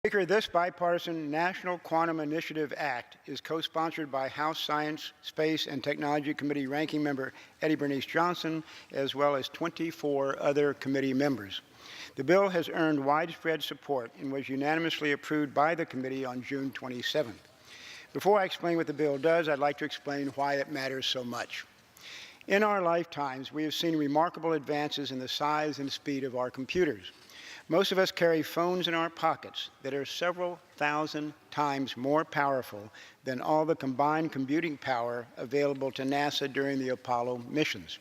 Speaker, this bipartisan National Quantum Initiative Act is co-sponsored by House Science, Space, and Technology Committee Ranking Member Eddie Bernice Johnson, as well as 24 other committee members. The bill has earned widespread support and was unanimously approved by the committee on June 27th. Before I explain what the bill does, I'd like to explain why it matters so much. In our lifetimes, we have seen remarkable advances in the size and speed of our computers. Most of us carry phones in our pockets that are several thousand times more powerful than all the combined computing power available to NASA during the Apollo missions.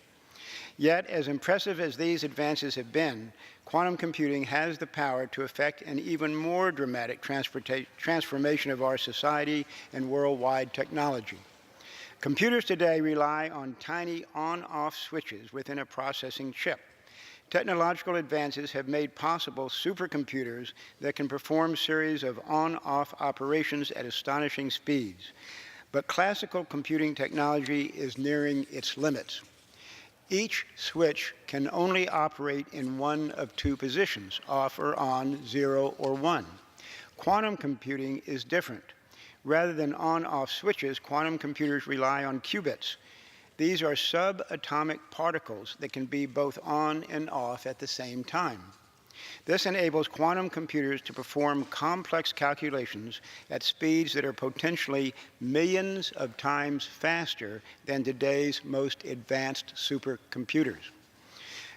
Yet, as impressive as these advances have been, quantum computing has the power to effect an even more dramatic transformation of our society and worldwide technology. Computers today rely on tiny on-off switches within a processing chip. Technological advances have made possible supercomputers that can perform series of on-off operations at astonishing speeds. But classical computing technology is nearing its limits. Each switch can only operate in one of two positions, off or on, 0 or 1. Quantum computing is different. Rather than on-off switches, quantum computers rely on qubits. These are subatomic particles that can be both on and off at the same time. This enables quantum computers to perform complex calculations at speeds that are potentially millions of times faster than today's most advanced supercomputers.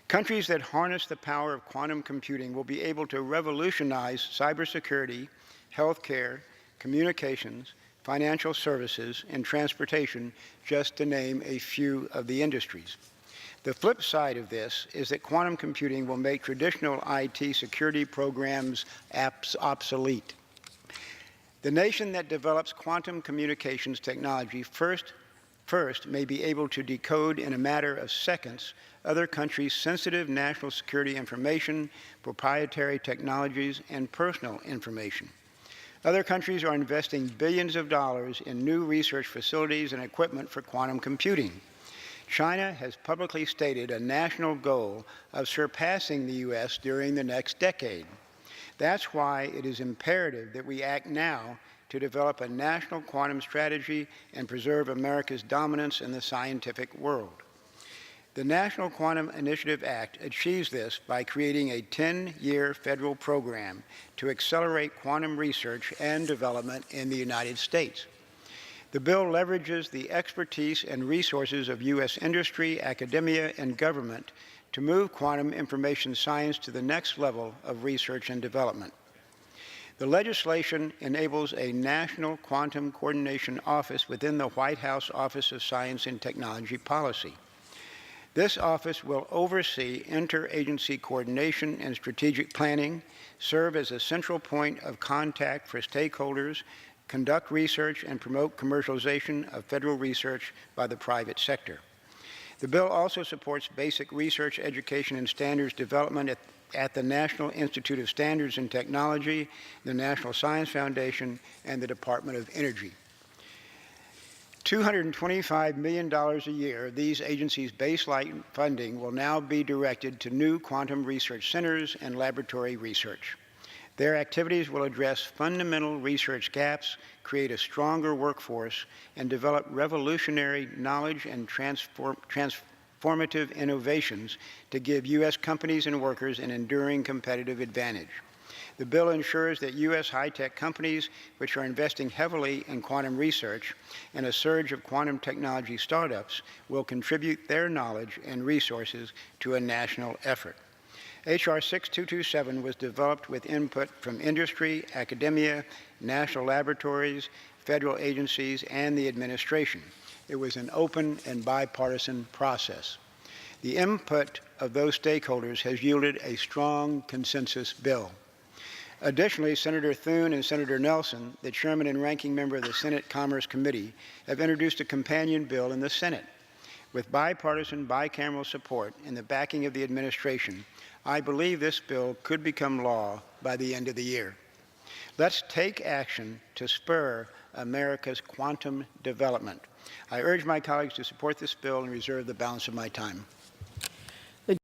Countries that harness the power of quantum computing will be able to revolutionize cybersecurity, healthcare, communications, financial services, and transportation, just to name a few of the industries. The flip side of this is that quantum computing will make traditional IT security programs obsolete. The nation that develops quantum communications technology first may be able to decode in a matter of seconds other countries' sensitive national security information, proprietary technologies, and personal information. Other countries are investing billions of dollars in new research facilities and equipment for quantum computing. China has publicly stated a national goal of surpassing the U.S. during the next decade. That's why it is imperative that we act now to develop a national quantum strategy and preserve America's dominance in the scientific world. The National Quantum Initiative Act achieves this by creating a 10-year federal program to accelerate quantum research and development in the United States. The bill leverages the expertise and resources of U.S. industry, academia, and government to move quantum information science to the next level of research and development. The legislation enables a National Quantum Coordination Office within the White House Office of Science and Technology Policy. This office will oversee interagency coordination and strategic planning, serve as a central point of contact for stakeholders, conduct research, and promote commercialization of federal research by the private sector. The bill also supports basic research, education, and standards development at the National Institute of Standards and Technology, the National Science Foundation, and the Department of Energy. $225 million a year of these agencies' baseline funding will now be directed to new quantum research centers and laboratory research. Their activities will address fundamental research gaps, create a stronger workforce, and develop revolutionary knowledge and transformative innovations to give U.S. companies and workers an enduring competitive advantage. The bill ensures that U.S. high-tech companies, which are investing heavily in quantum research and a surge of quantum technology startups, will contribute their knowledge and resources to a national effort. H.R. 6227 was developed with input from industry, academia, national laboratories, federal agencies, and the administration. It was an open and bipartisan process. The input of those stakeholders has yielded a strong consensus bill. Additionally, Senator Thune and Senator Nelson, the chairman and ranking member of the Senate Commerce Committee, have introduced a companion bill in the Senate. With bipartisan, bicameral support and the backing of the administration, I believe this bill could become law by the end of the year. Let's take action to spur America's quantum development. I urge my colleagues to support this bill and reserve the balance of my time.